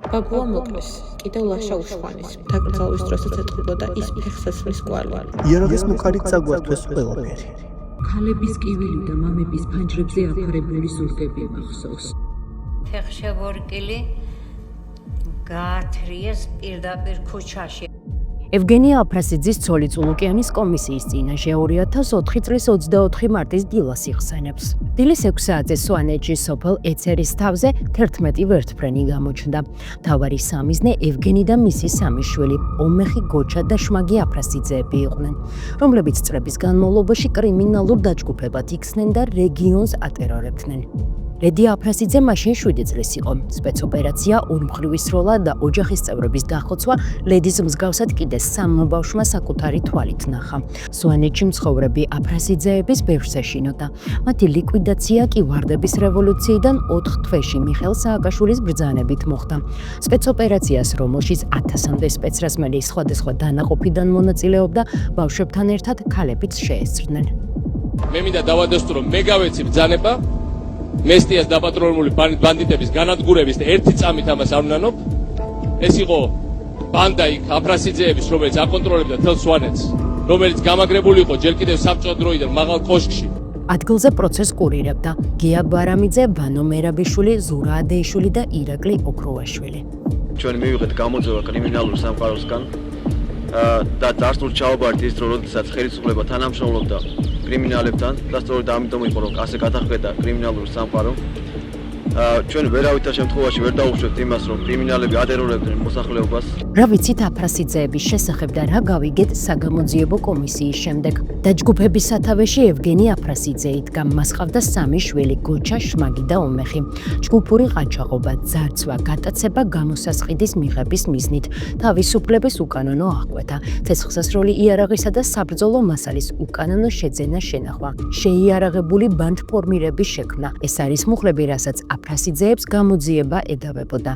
ბაბუა მოკლეს, კიდევ ლაშა უშხვანის, დაკრძალვის დროსაც ეტყობოდა ის ფეხსაცმლის კვალი. იარაღის მუქარით წაგვართვეს ყველაფერი. ქალების კივილი და მამების ფანჯრებზე აფარებული ზურგები მახსოვს. ფეხშებორკილი გაათრიეს პირდაპირ ქუჩაში. ევგენია აფრასიძის ცოლი წულუკიანის კომისიის წინაშე 2004 წლის 24 მარტის დილას იხსენებს. დილის 6 საათზე სვანეთში სოფელ ეცერის თავზე 11 ვერტფრენი გამოჩნდა. მთავარი სამიზნე ევგენი და მისი სამი შვილი, ომეხი, გოჩა და შმაგი აფრასიძეები იყვნენ, რომლებიც წლების განმავლობაში კრიმინალურ დაჯგუფებად იქცნენ და რეგიონს ატერორებდნენ. ლედია აფრასიძე მაშინ 7 წლის იყო. სპეცოპერაცია, ორმხრივი სროლა და ოჯახის წევრების დახოცვა ლედის მსგავსად კიდე სამ ბავშვმა საკუთარი თვალით ნახა. სვანეთში მცხოვრები აფრასიძეების ბევრს ეშინოდა. მათი ლიკვიდაცია კი ვარდების რევოლუციიდან 4 თვეში მიხეილ სააკაშვილის ბრძანებით მოხდა. სპეცოპერაციას, რომელშიც 1000-მდე სპეცრაზმელი სხვადასხვა დანაყოფიდან მონაწილეობდა, ბავშვებთან ერთად ქალებიც შეესწრნენ. მე მინდა დავადასტურო, მე გავეცი ბრძანება მესტიას დაპატრონებული ბანდიტების განადგურების და ერთი წამით ამას არ უნანობ. ეს იყო ბანდა იქ აფრასიძეების, რომელიც აკონტროლებდა თელ სვანეთს, რომელიც გამაგრებული იყო ჯერ კიდევ საბჭოთა დროიდან მაღალ კოშკში. ადგილზე პროცესს კურირებდა გია ბარამიძე, ვანო მერაბიშვილი, ზურა ადეიშვილი და ირაკლი ოქროვაშვილი. ჩვენ მივიღეთ გამოძიება კრიმინალურ სამყაროსგან და წარსულ ჩაობართ ის დრო, როდესაც ხელისუფლება თანამშრომლობდა კრიმინალებთან და სწორედ ამიტომ იყო რომ ასე გადახვედა კრიმინალურ სამყარო. ჩვენ ვერავითარ შემთხვევაში ვერ დავუშვებთ იმას, რომ კრიმინალები ატერორებდნენ მოსახლეობას. რა ვიცით აფრასიძეების შესახებ და რა გავიგეთ საგამოძიებო კომისიის შემდეგ. დაჯგუფების სათავეში ევგენი აფრასიძე იდგა, მას ჰყავდა სამი შვილი, გოჩა, შმაგი და ომეხი. ჯგუფური ყაჩაღობა, ძარცვა, გატაცება გამოსასყიდის მიღების მიზნით, თავისუფლების უკანონო აღკვეთა, ცეცხლსასროლი იარაღისა და საბრძოლო მასალის უკანონო შეძენა შენახვა, შეიარაღებული ბანდფორმირების შექმნა. ეს არის მუხლები, რასაც აფრასიძეებს გამოძიება ედავებოდა.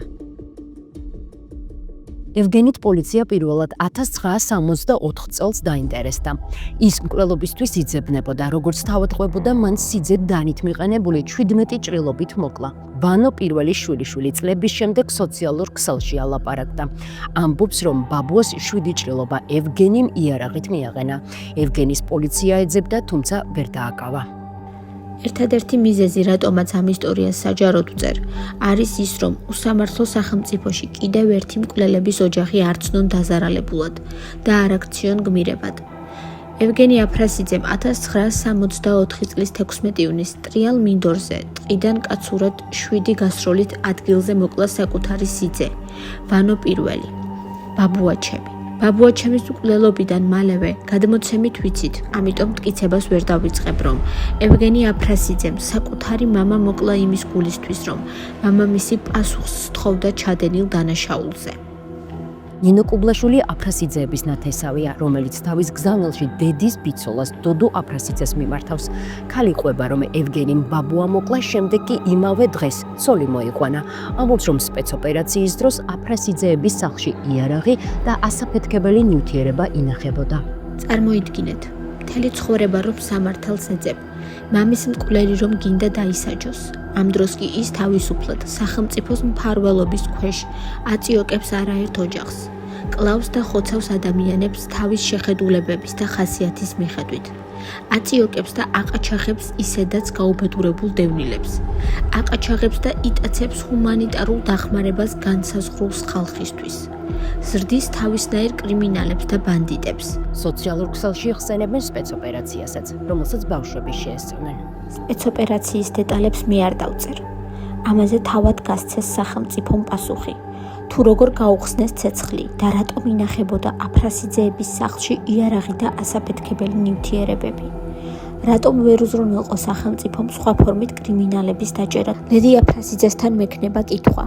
ევგენით პოლიცია პირველად 1964 წელს დაინტერესდა. ის მკვლელობისთვის იძებნებოდა, როგორც თავადყვებოდა, მან სიძე დანით მიყენებული 17 ჭრილობით მოკლა. ვანო პირველი შვილიშვილი წლების შემდეგ სოციალურ ქსელში ალაპარაკდა. ამბობს, რომ ბაბუას 7 ჭრილობა ევგენიმ იარაღით მიაყენა. ევგენის პოლიცია ეძებდა, თუმცა ვერ დააკავა. ერთადერთი მიზეზი, რატომაც ამ ისტორიას საჯაროდ ვწერ, არის ის, რომ უსამართლო სახელმწიფოში კიდევ ერთი მკვლელების ოჯახი არ ცნონ დაზარალებულად და არ აქციონ გმირებად. ევგენი აფრასიძემ 1964 წლის 16 ივნისს ტრიალ მინდორზე ტყიდან კაცურად 7 გასროლით ადგილზე მოკლა საკუთარი სიძე, ვანო პირველი, ბაბუაჩემი. ბაბუაჩემის მკვლელობიდან მალევე გადმოცემით ვიცით, ამიტომ მტკიცებას ვერ დავიწყებ, რომ ევგენი აფრასიძემ საკუთარი მამა მოკლა იმის გულისთვის, რომ მამამისი პასუხს სთხოვდა ჩადენილ დანაშაულზე. ნინო კუბლაშვილი აფრასიძეების ნათესავია, რომელიც თავის გზავნილში დედის ბიცოლას დოდო აფრასიძეს მიმართავს. ქალი ყვება, რომ ევგენიმ ბაბუა მოკლა, შემდეგ კი იმავე დღეს ცოლი მოიყვანა. ამბობს, რომ სპეცოპერაციის დროს აფრასიძეების სახლში იარაღი და ასაფეთქებელი ნივთიერება ინახებოდა. წარმოიდგინეთ, მთელი ცხოვრება რომ სამართალს ეძებ, მამის მკვლელი რომ გინდა დაისაჯოს. ამ დროს კი ის თავისუფლად სახელმწიფოს მფარველობის ქვეშ აწიოკებს არაერთ ოჯახს. კლავს და ხოცავს ადამიანებს თავის შეხედულებების და ხასიათის მიხედვით. აწიოკებს და აყაჩაღებს ისედაც გაუბედურებულ დევნილებს. აყაჩაღებს და იტაცებს ჰუმანიტარულ დახმარებას განსაზღვრულს ხალხისთვის. ზრდის თავისნაირ კრიმინალებს და ბანდიტებს. სოციალურ ქსელში იხსენებენ სპეცოპერაციასაც, რომელსაც ბავშვები შეესწრნენ. სპეცოპერაციის დეტალებს მე არ დავწერ. ამაზე თავად გასცეს სახელმწიფომ პასუხი. თუ როგორ გაუხსნეს ცეცხლი და რატომ ინახებოდა აფრასიძეების სახლში იარაღი და ასაფეთქებელი ნივთიერებები. რატომ ვერ უზრუნველყო სახელმწიფომ სხვა ფორმით კრიმინალების დაჭერა. ლედია აფრასიძესთან მექნება კითხვა.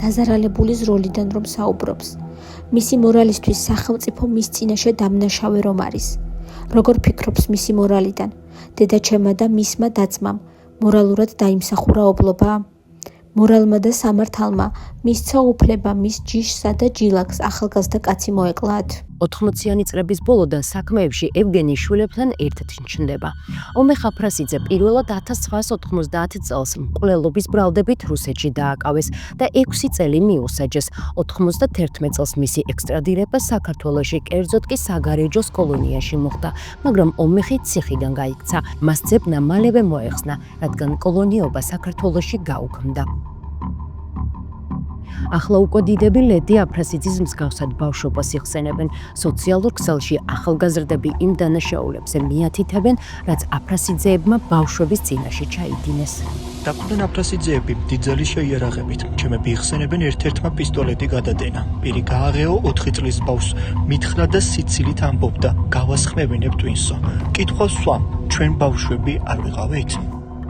დაზარალებულის როლიდან რომ საუბრობს. მისი მორალისთვის სახელმწიფო მის წინაშე დამნაშავე რომ არის. როგორ ფიქრობს მისი მორალიდან? დედაჩემმა და მისმა დაწმამ მორალურად დაიმსახურა ობლობა? მორალმა და სამართალმა მისცა უფლება მის ჯიშსა და ჯილაკს ახალგაზრდა კაცი მოეკლათ. 80-იანი წლების ბოლოდან საქმეებში ევგენი შვილებთან ერთად ჩნდება. ომეხ აფრასიძე პირველად 1990 წელს მკვლელობის ბრალდებით რუსეთში დააკავეს და 6 წელი მიუსაჯეს. 91 წელს მისი ექსტრადირება საქართველოში, კერძოდ კი საგარეჯოს კოლონიაში მოხდა, მაგრამ ომეხი ციხიდან გაიქცა. მას ძებნა მალევე მოეხსნა, რადგან კოლონიობა საქართველოში გაუქმდა. ახლა უკვე დიდები ლედი აფრასიძის მსგავსად ბავშვობას იხსენებენ. სოციალურ ქსელში ახალგაზრდები იმ დანაშაულებზე მიათითებენ, რაც აფრასიძეებმა ბავშვების წინაშე ჩაიდინეს. დაკვდნენ აფრასიძეები დიდძალი შეიარაღებით. ჩემები იხსენებენ ერთ-ერთმა პისტოლეტი გადადენა. პირი გააღეო 4 წლის ბავშვს, მითხრა და სიცილით ამბობდა, გავასხმევინებ ტვინსო. კითხვა სვამ, ჩვენ ბავშვები არ ვიყავით?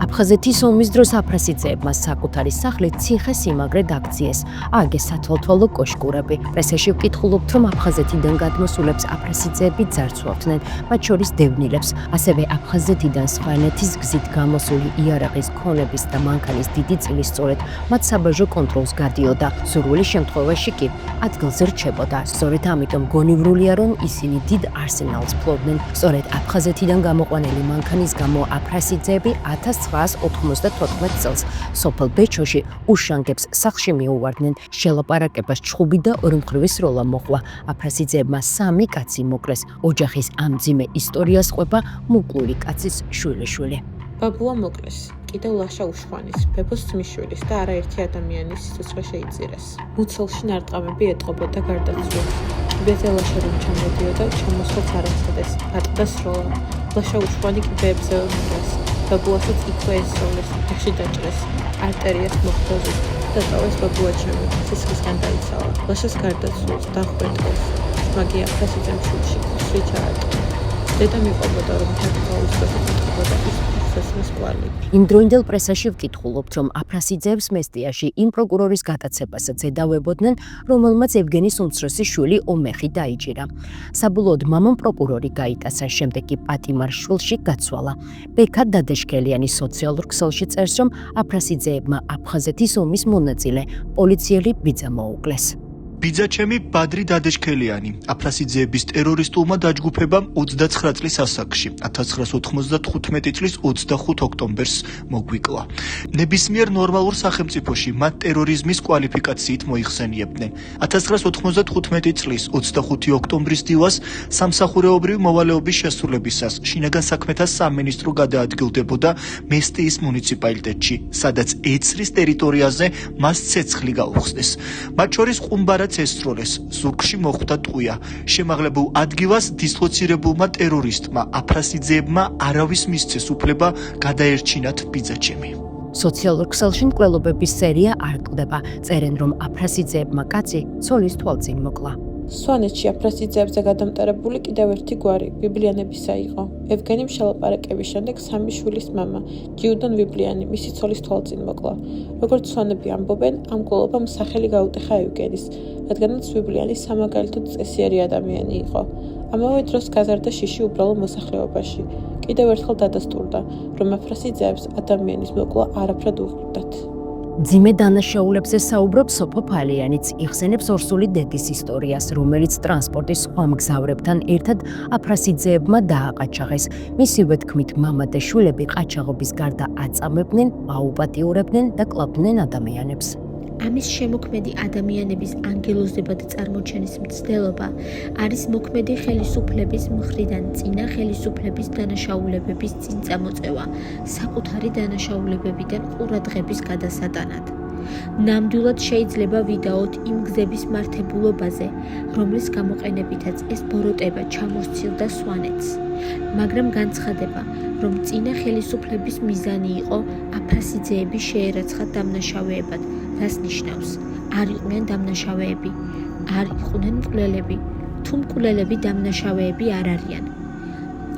აფხაზეთის ომის დროს აფრასიძეებმა საკუთარი სახლი ციხე-სიმაგრედ აქციეს. ააგეს სათვალთვალო კოშკურები. პრესაში ვკითხულობთ, რომ აფხაზეთიდან გადმოსულებს აფრასიძეები ძარცვავდნენ, მათ შორის დევნილებს. ასევე აფხაზეთიდან სვანეთის გზით გამოსული იარაღის ქონების და მანქანის დიდი წილი სწორედ მათ საბაჟო კონტროლს გადიოდა. სურვილი შემთხვევაში კი ადგილზე რჩებოდა. სწორედ ამიტომ გონივრულია, რომ ისინი დიდ არსენალს ფლობდნენ. სწორედ აფხაზეთიდან გამოყვანილი მანქანის გამო აფრასიძეები 1994 წელს სოფელ ბეჩოში უშანგებს სახლში მიუვარდნენ. შელაპარაკებას ჩხუბი და ორმხრივი სროლა მოყვა. აფრასიძეებმა 3 კაცი მოკლეს. ოჯახის ამ მძიმე ისტორიას ყვება მუკლური კაცის შვილიშვილი. ბაბუა მოკლეს. კიდევ ლაშა უშხვანის, ბებოს ძმისშვილის და არაერთი ადამიანის სიცოცხლე შეიწირეს. მუცელში ნარტყამები ეტყობოდა გარდაცვლილს. ბეზე ლაშა რომ ჩამოდიოდა, ჩამოსვლაც არ აცოდეს. ატყდა სროლა. ლაშა უშხვანი კიდეებზე ომრეს. ბაბუასაც იქვე ესწავლეს, ფეხში დაჭრეს, არტერიას მოხდოზით და წავეს ბაბუა ჩემი, სისხლისგან დაიცალა. ლაშას გარდაცვლილს, დახვეტყოს, მაგი აფრასიძემ შულში, ხუსრი ჩაარტყა. დედა მიყვებოდა, რომ თაკავის დროს ეთყობოდა ის ფეხსაცმლის კვალი. იმ დროინდელ პრესაში ვკითხულობთ, რომ აფრასიძეებს მესტიაში იმ პროკურორის გადაცემასაც ედავებოდნენ, რომელმაც ევგენის უმცროსი შვილი ომეხი დაიჭირა. საბოლოოდ მამამ პროკურორი გაიტაცა, შემდეგ კი პატიმარ შვილში გაცვალა. ბექა დადეშქელიანი სოციალურ ქსელში წერს, რომ აფრასიძეებმა აფხაზეთის ომის მონაწილე პოლიციელი ბიძა მოუკლეს. ბიძა ჩემი ბადრი დადეშქელიანი აფრასიძეების ტერორისტულმა დაჯგუფებამ 29 წლის ასაკში 1995 წლის 25 ოქტომბერს მოგვიკლა. ნებისმიერ ნორმალურ სახელმწიფოში მათ ტერორიზმის კვალიფიკაციით მოიხსენიებდნენ. 1995 წლის 25 ოქტომბრის დილას სამსახურეობრივი მოვალეობის შესრულებისას შინაგან საქმეთა სამინისტრო გადაადგილდებოდა მესტიის მუნიციპალიტეტში, სადაც ეცრის ტერიტორიაზე მას ცეცხლი გაუხსნეს. მათ შორის ყუმბარა ესწროლეს, ზურგში მოხვდა ტყუია. შემაღლებულ ადგილას დისლოცირებულმა ტერორისტმა აფრასიძეებმა არავის მისცეს უფლება გადაერჩინათ ბიძაჩემი. სოციალურ ქსელში მკვლელობების სერია არ კლდება. წერენ, რომ აფრასიძეებმა კაცი ცოლის თვალწინ მოკლა. სვანეთში აფრასიძეებზე გადამტარებული კიდევ ერთი გვარი ბიბლიანებისა იყო. ევგენი შელაპარაკების შემდეგ 3 შვილის მამა, ჯიუდონ ბიბლიანი, მისი ცოლის თვალწინ მოკლა. როგორც სვანები ამბობენ, ამ მკვლელობამ სახელი გაუტეხა ევგენის, რადგანაც ბიბლიანი სამაგალითოდ წესიერი ადამიანი იყო. ამავე დროს გაზარდა შიში უბრალო მოსახლეობაში. კიდევ ერთხელ დადასტურდა, რომ აფრასიძეებს ადამიანის მოკლა არაფრად უხდათ. ძიმე დანაშაულებზე საუბრობს სოფო ფალიანიც, იხსენებს ორსული დედის ისტორიას, რომელიც ტრანსპორტის სხვა მგზავრებთან ერთად აფრასიძეებმა დააყაჩაღეს. მისივე თქმით, მამა და შვილები ყაჩაღობის გარდა აწამებდნენ, აუპატიურებდნენ და კლავდნენ ადამიანებს. ამის შემოქმედი ადამიანების ანგელოზებად წარმოჩენის მცდელობა არის მოქმედი ხელისუფლების მხრიდან წინა ხელისუფლების დანაშაულებების წინ წამოწევა, საკუთარი დანაშაულებებიდან ყურადღების გადასატანად. ნამდვილად შეიძლება ვიდაოთ იმ გზების მართებულობაზე, რომლის გამოყენებითაც ეს ბოროტება ჩამოსცილდა სვანეთს. მაგრამ განცხადება, რომ წინა ხელისუფლების მიზანი იყო აფრასიძეების შეერაცხა დამნაშავეებად, რას ნიშნავს? არ იყვნენ დამნაშავეები, არ იყვნენ მკვლელები, თუ მკვლელები დამნაშავეები არ არიან.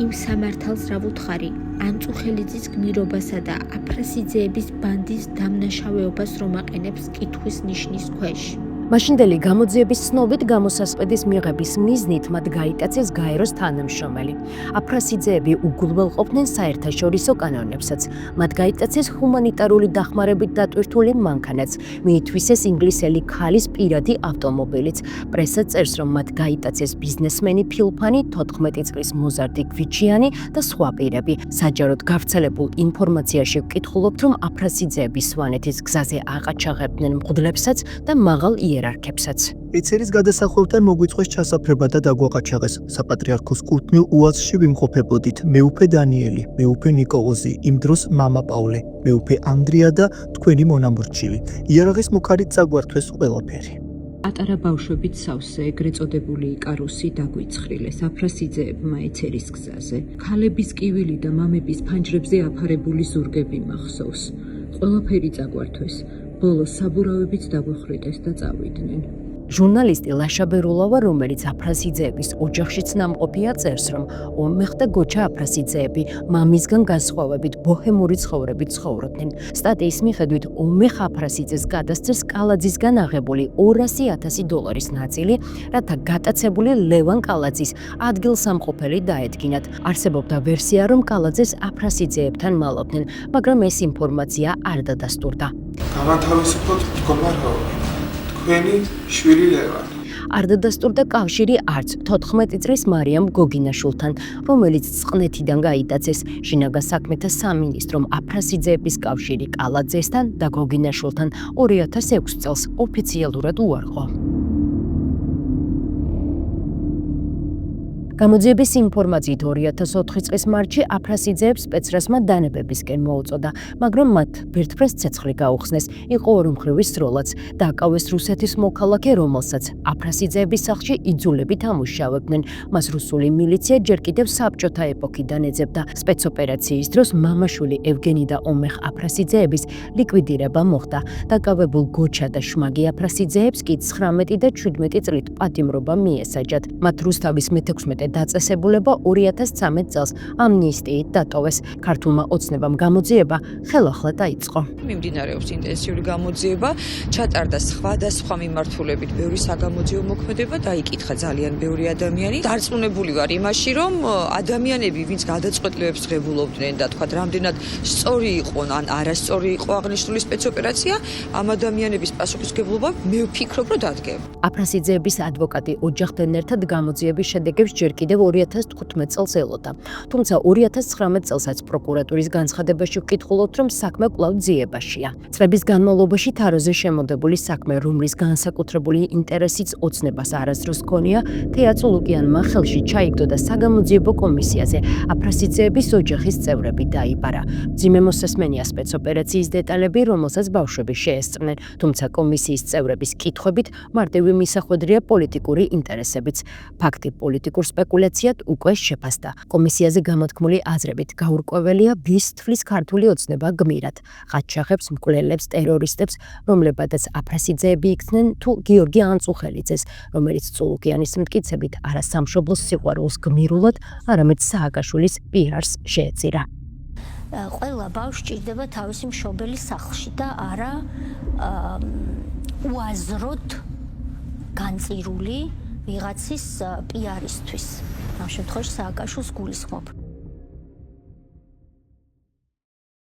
იმ სამართალს რა ვუთხარი, ანწუხელიძის გმირობასა და აფრასიძეების ბანდის დამნაშავეობას რომ აყენებს კითხვის ნიშნის ქვეშ. მაშინდელი გამოძიების ცნობით გამოსასყიდის მიღების მიზნით მათ გაიტაცეს გაეროს თანამშრომელი. აფრასიძეები უგულველყოფდნენ საერთაშორისო კანონებსაც. მათ გაიტაცეს ჰუმანიტარული დახმარებით დატვირთული მანქანაც, მიითვისეს ინგლისელი ქალის პირადი ავტომობილიც. პრესა წერს, რომ მათ გაიტაცეს ბიზნესმენი ფილფანი, 14 წლის მოზარდი გვიჩიანი და სხვა პირები. საჯაროდ გავრცელებულ ინფორმაციაში ვკითხულობთ, რომ აფრასიძეები სვანეთის გზაზე აყაჩაღებდნენ მღვდლებსაც და მაღალ იერარქებსაც. ეცერის გადასახველთან მოგვიწვეს ჩასაფრება და დაგვაყაჩაღეს. საპატრიარქოს კუთვნილ უაზში ვიმყოფებოდით. მეუფე დანიელი, მეუფე ნიკოლოზი, იმ დროს მამა პავლე, მეუფე ანდრია და თქვენი მონამორჩილი. იარაღის მუქარით წაგვართვეს ყველაფერი. პატარა ბავშვებით სავსე, ეგრეთ წოდებული იკარუსი დაგვიცხრილეს აფრასიძეებმა ეცერის გზაზე. ქალების კივილი და მამების ფანჯრებზე აფარებული ზურგები მახსოვს. ყველაფერი წაგვართვეს. ბოლოს საბურავებით დაგვხრიტეს და წავიდნენ. ჟურნალისტი ლაშა ბერულავა, რომელიც აფრასიძეების ოჯახშიც ნამყოფია, წერს, რომ ომეხ და გოჩა აფრასიძეები მამისგან განსხვავებით ბოჰემური ცხოვრებით ცხოვრობდნენ. სტატიის მიხედვით, ომეხ აფრასიძეს გადასცეს კალაძისგან აღებული $200,000 ნაწილი, რათა გატაცებული ლევან კალაძის ადგილსამყოფელი დაედგინათ. არსებობდა ვერსია, რომ კალაძეს აფრასიძეებთან მალობდნენ, მაგრამ ეს ინფორმაცია არ დადასტურდა. გამათავისუფლოთ მდგომარეობა. თქვენი შვილი ლევანი. არ დადასტურდა კავშირი არც 14 წლის მარიამ გოგინაშვილთან, რომელიც წყნეთიდან გაიტაცეს. შინაგან საქმეთა სამინისტრომ აფრასიძეების კავშირი კალაძესთან და გოგინაშვილთან 2006 წელს ოფიციალურად უარყო. გამოძიების ინფორმაციით 2004 წლის მარტში აფრასიძეებს სპეცრასმა დანებებისკენ მოუწოდა, მაგრამ მათ ბირთფრეს ცეცხლი გაუხსნეს, იყო ორმხრივი სროლაც, დააკავეს რუსეთის მოქალაქე, რომელსაც აფრასიძეების სახლში იძულებით ამუშავებდნენ. მას რუსული მილიცია ჯერ კიდევ საბჭოთა ეპოქიდან ეძებდა. სპეცოპერაციის დროს მამაშვილი ევგენი და ომეხ აფრასიძეების ლიკვიდირება მოხდა. დაკავებულ გოჩა და შმაგი აფრასიძეებს კი 19 და 17 წლით პატიმრობა მიესაჯათ. მათ რუსთავის მე-16 დაწესებულება 2013 წელს ამნისტიით დატოვეს. ქართულმა ოცნებამ გამოძიება ხელახლა დაიწყო. მიმდინარეობს ინტენსიური გამოძიება, ჩატარდა სხვადასხვა მიმართულებით ბევრი საგამოძიებო მოქმედება, დაიკითხა ძალიან ბევრი ადამიანი. დარწმუნებული ვარ იმაში, რომ ადამიანები, ვინც გადაწყვეტილებებს ღებულობდნენ და თქვა, რამდენად სწორი იყო ან არასწორი იყო აღნიშნული სპეცოპერაცია, ამ ადამიანების პასუხისმგებლობა მე ვფიქრობ, რომ დადგება. აფრასიძეების ადვოკატი ოჯახთან ერთად გამოძიების შედეგებს ჯერ კიდევ 2015 წელს ელოდა. თუმცა 2019 წელსაც პროკურატურის განცხადებაში ვკითხულობთ, რომ საქმე კვლავ ძიებაშია. წლების განმავლობაში თაროზე შემოდებული საქმე, რომლის განსაკუთრებული ინტერესიც ოცნებას არასდროს ჰქონია, თეატრო ლუკიანმა ხელში ჩაიგდო და საგამოძიებო კომისიაზე აფრასიძეების ოჯახის წევრები დაიბარა. მძიმე მოსასმენია სპეცოპერაციის დეტალები, რომელსაც ბავშვები შეესწრნენ, თუმცა კომისიის წევრების კითხვებით მარტივი მისახვედრია პოლიტიკური ინტერესებიც. ფაქტი პოლიტიკურ სპეკულაციად უკვე შეფასდა. კომისიაზე გამოთქმული აზრებით გაურკვეველია, ვის თვლის ქართული ოცნება გმირად. ყაჩაღებს, მკვლელებს, ტერორისტებს, რომლებადაც აფრასიძეები იქნენ, თუ გიორგი ანწუხელიძეს, რომელიც წულუკიანის მტკიცებით არა სამშობლოს სიყვარულს გმირულად, არამედ სააკაშვილის პიარს შეეწირა. ყველა ბავშვი ჭირდება თავისი მშობელის სახლში და არა უაზროდ განწირული ვიღაცის პიარისთვის. ამ შემთხვევაში სააკაშვილს გულისხმობ.